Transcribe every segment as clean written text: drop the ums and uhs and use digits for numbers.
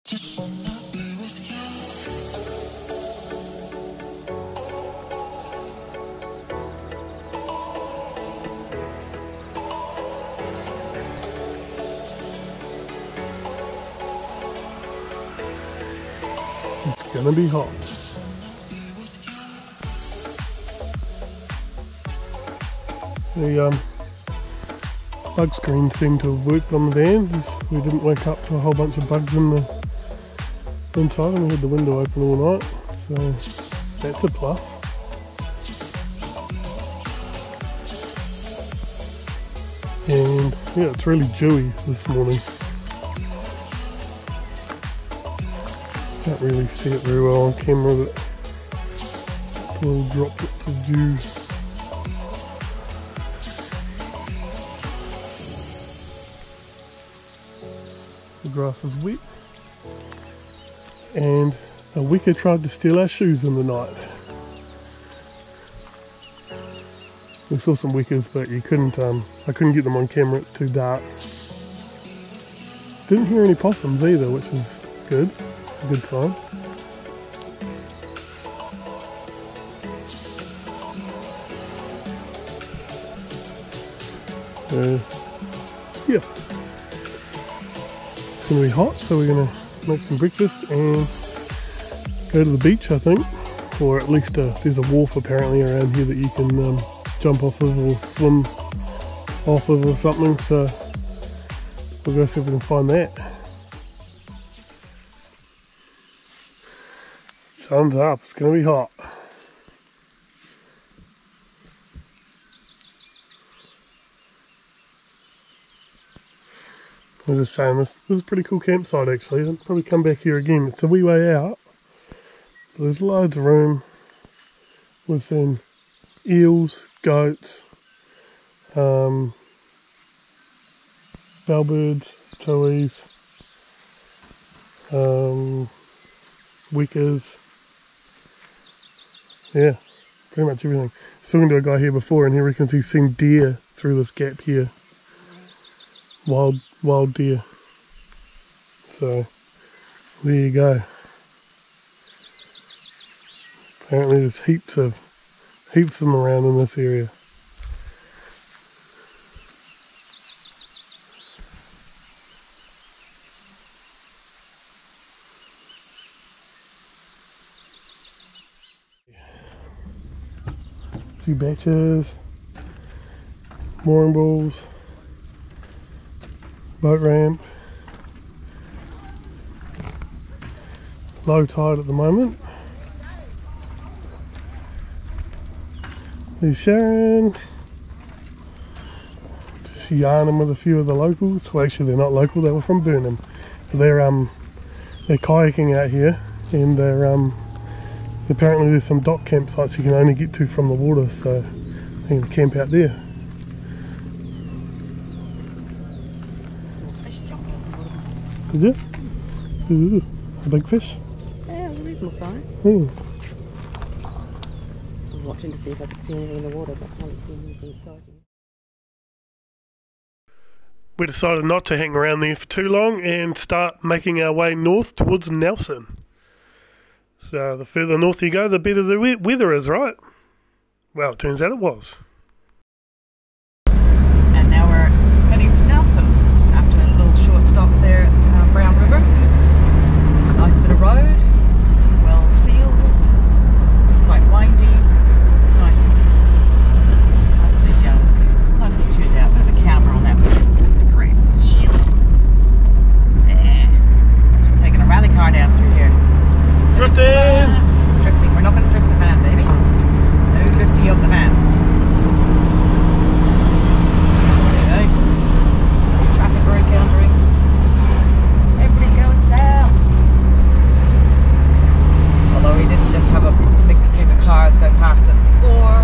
Just wanna be with you. It's gonna be hot. The bug screen seemed to have worked on the van. We didn't wake up to a whole bunch of bugs in the inside, and we had the window open all night, so that's a plus. And yeah, it's really dewy this morning. Can't really see it very well on camera, but little droplets of dew. The grass is wet, and a wicker tried to steal our shoes in the night. We saw some wickers, but you couldn't. I couldn't get them on camera. It's too dark. Didn't hear any possums either, which is good. It's a good sign. Yeah. It's going to be hot, so we're going to make some breakfast and go to the beach, I think. Or at least there's a wharf apparently around here that you can jump off of or swim off of or something, so we'll go see if we can find that. Sun's up, it's going to be hot. I was just saying, this is a pretty cool campsite actually. I'll probably come back here again. It's a wee way out. But there's loads of room within eels, goats, bellbirds, tuis, wickers. Yeah, pretty much everything. I was talking to a guy here before and he reckons he's seen deer through this gap here. Wild deer. So there you go. Apparently there's heaps of them around in this area. A few benches, mooring balls, boat ramp. Low tide at the moment. There's Sharon. Just yarning with a few of the locals. Well, actually they're not local, they were from Burnham. They're kayaking out here, and they're apparently there's some dock campsites you can only get to from the water, so they can camp out there. Did you? Ooh, a big fish? Yeah, it was a reasonable size. Mm. I was watching to see if I could see anything in the water, but I haven't seen anything exciting. We decided not to hang around there for too long and start making our way north towards Nelson. So the further north you go, the better the weather is, right? Well, it turns out it was. And now we're heading to Nelson after a little short stop there at Brown River. A nice bit of road, well sealed, quite windy, nicely tuned out. Look at the camera on that. Great. Yeah. We're taking a rally car down through here. Drifting! Drifting. We're not going to drift the van, baby. No drifty of the van. Anyway, some traffic we're encountering. Everybody's going south. Although we didn't just have a big stream of cars go past us before,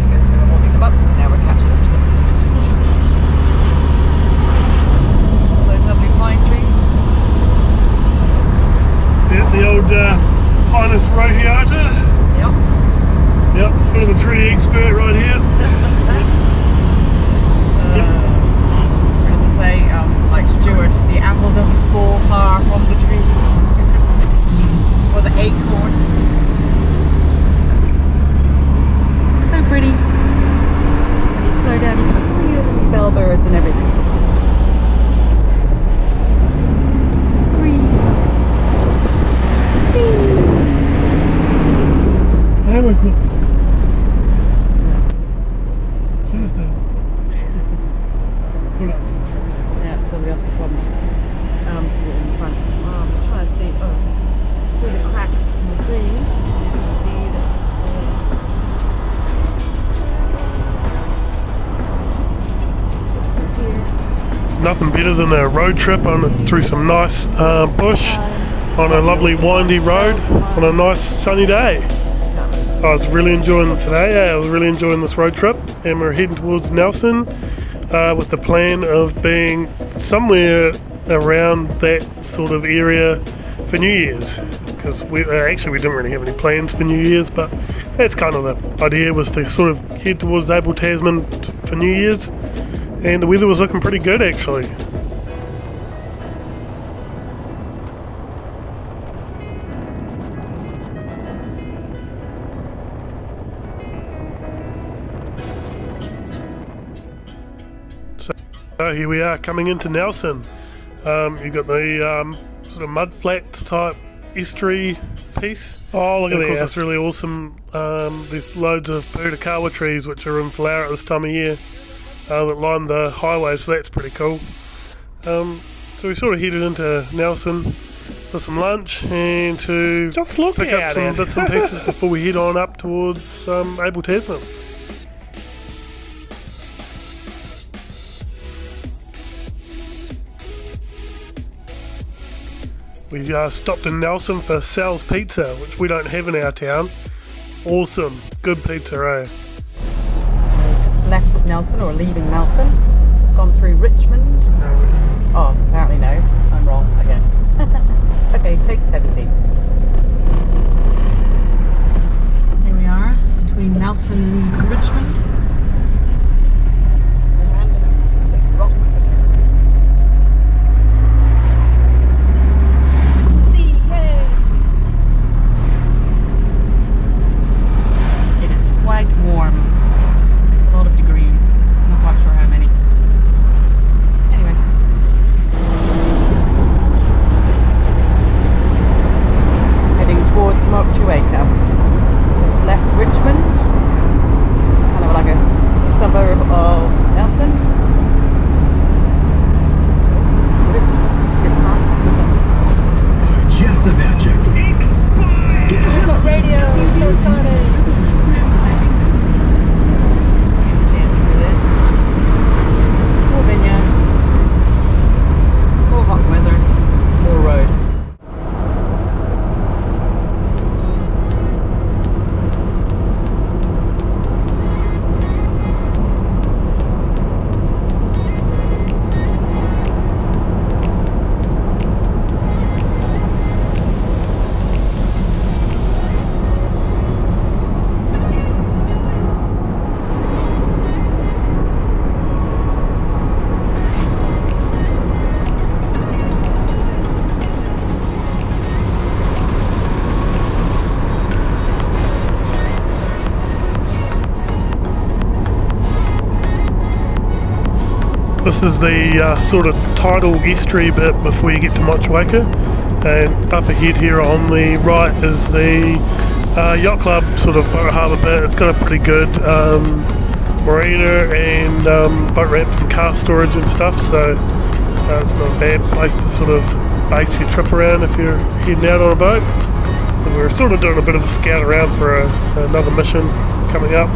because we were holding them up, and now we're catching up to them. All those lovely pine trees. Yeah, the old Pinus radiata. Yep. Yep, bit of a tree expert right here. What does it say? Like Stuart, the apple doesn't fall far from the tree. better than a road trip through some nice bush on a lovely windy road on a nice sunny day. I was really enjoying it today. I was really enjoying this road trip, and we're heading towards Nelson with the plan of being somewhere around that sort of area for New Year's, because we didn't really have any plans for New Year's, but that's kind of the idea, was to sort of head towards Abel Tasman for New Year's, and the weather was looking pretty good actually. So here we are coming into Nelson. You've got the sort of mud flats type estuary piece. Oh, look at that. Of course, it's really awesome. There's loads of purakawa trees which are in flower at this time of year that line the highway, so that's pretty cool. So we sort of headed into Nelson for some lunch and to just pick up some bits and pieces before we head on up towards Abel Tasman. We stopped in Nelson for Sal's Pizza, which we don't have in our town. Awesome, good pizza, eh? Just left Nelson, or leaving Nelson. It's gone through Richmond. Oh, apparently no. I'm wrong again. Okay, take 17. Here we are, between Nelson and Richmond. Random big rocks again. Warm. It's a lot of degrees. I'm not quite sure how many. Anyway. Heading towards Motueka. Just left Richmond. It's kind of like a suburb of Nelson. Just about to explode! We've got radio. I'm so excited. This is the sort of tidal estuary bit before you get to Motueka, and up ahead here on the right is the yacht club sort of boat harbour bit. It's got a pretty good marina and boat ramps and car storage and stuff, so it's not a bad place to sort of base your trip around if you're heading out on a boat. So we're sort of doing a bit of a scout around for another mission coming up.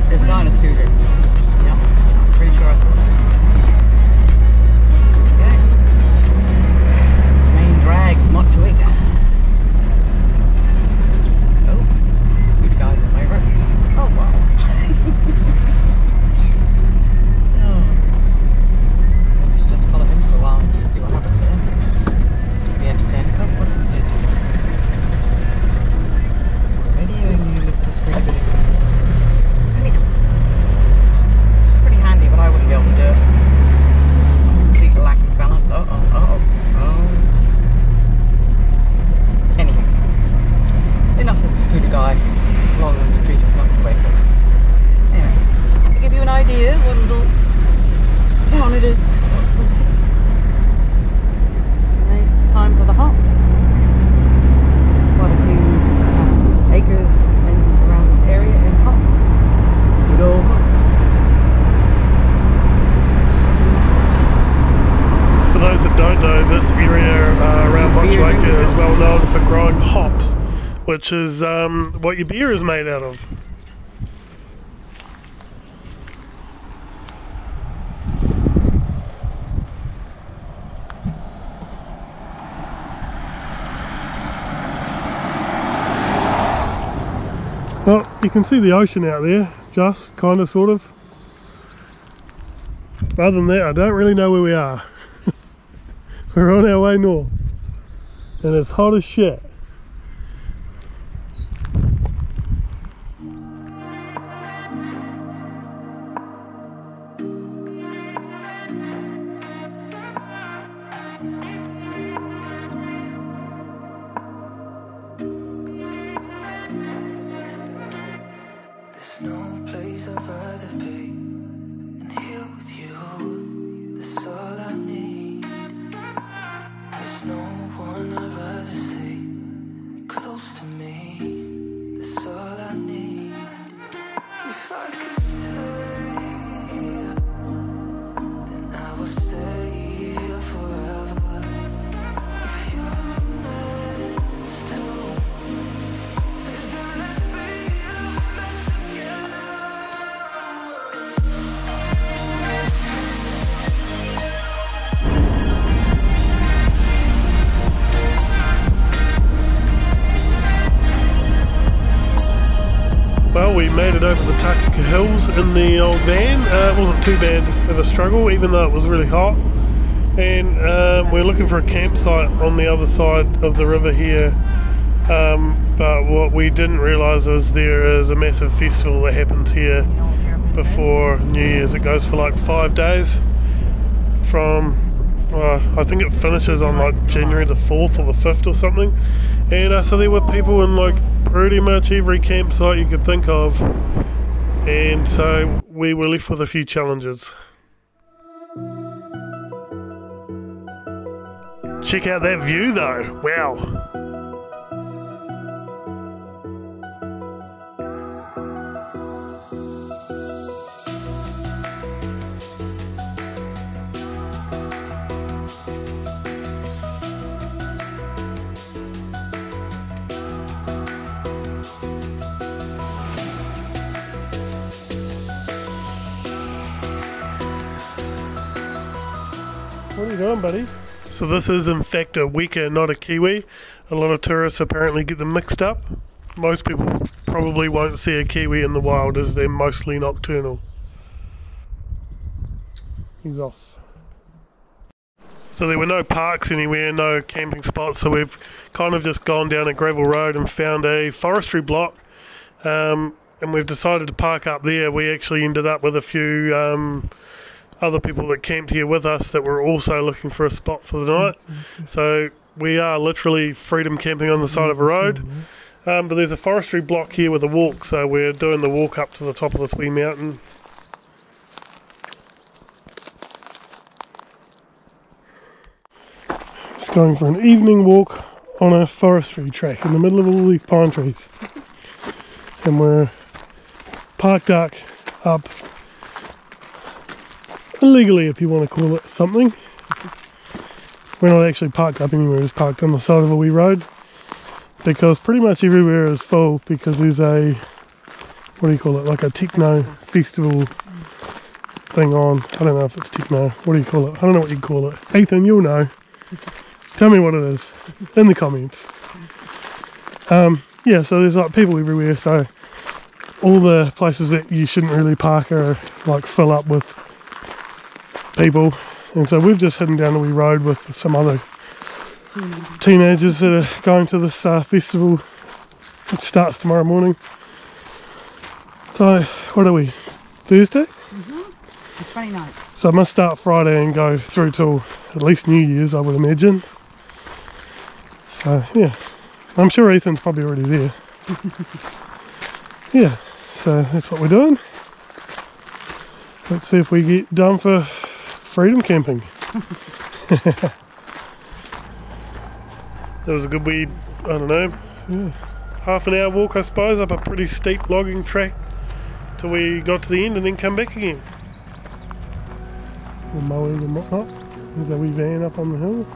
There's not a scooter. Yep, pretty sure I saw that. Okay. Main drag, Motueka. Oh, scooter guys are favourite. Oh wow. Oh. Should just follow him for a while and see what happens to him. Be entertained. Oh, what's this do? which is what your beer is made out of. Well, you can see the ocean out there, just kind of, sort of. Other than that, I don't really know where we are. We're on our way north, and it's hot as shit. There's no place I'd rather be than here with you. That's all I need. There's no one I'd rather see close to me. That's all I need. If I could stay, then I will stay here forever. If you're meant to, then let's be the best together. Well, we made it over the Takaka hills in the old van. It wasn't too bad of a struggle, even though it was really hot. And we're looking for a campsite on the other side of the river here. But what we didn't realise is there is a massive festival that happens here before New Year's. It goes for like 5 days from, I think it finishes on like January the 4th or the 5th or something. And so there were people in like pretty much every campsite you could think of. And so we were left with a few challenges. Check out that view though, wow. What are you doing, buddy? So this is in fact a weka, not a kiwi. A lot of tourists apparently get them mixed up. Most people probably won't see a kiwi in the wild as they're mostly nocturnal. He's off. So there were no parks anywhere, no camping spots, so we've kind of just gone down a gravel road and found a forestry block. And we've decided to park up there. We actually ended up with a few other people that camped here with us that were also looking for a spot for the night. So we are literally freedom camping on the side of a road. But there's a forestry block here with a walk, so we're doing the walk up to the top of this wee mountain. Just going for an evening walk on a forestry track in the middle of all these pine trees. And we're parked up illegally, if you want to call it something. We're not actually parked up anywhere, we're just parked on the side of a wee road, because pretty much everywhere is full, because there's a, what do you call it, like a techno festival thing on. I don't know if it's techno, what do you call it? I don't know what you call it. Ethan, you'll know. Tell me what it is in the comments. Yeah, so there's like people everywhere, so all the places that you shouldn't really park are like fill up with people, and so we've just hidden down a wee road with some other teenagers that are going to this festival, which starts tomorrow morning. So what are we, Thursday? The 29th. So I must start Friday and go through till at least New Year's, I would imagine. So yeah, I'm sure Ethan's probably already there. Yeah, so that's what we're doing. Let's see if we get done for freedom camping. That was a good wee, I don't know, half an hour walk I suppose, up a pretty steep logging track till we got to the end and then come back again. We're mowing and whatnot. There's a wee van up on the hill.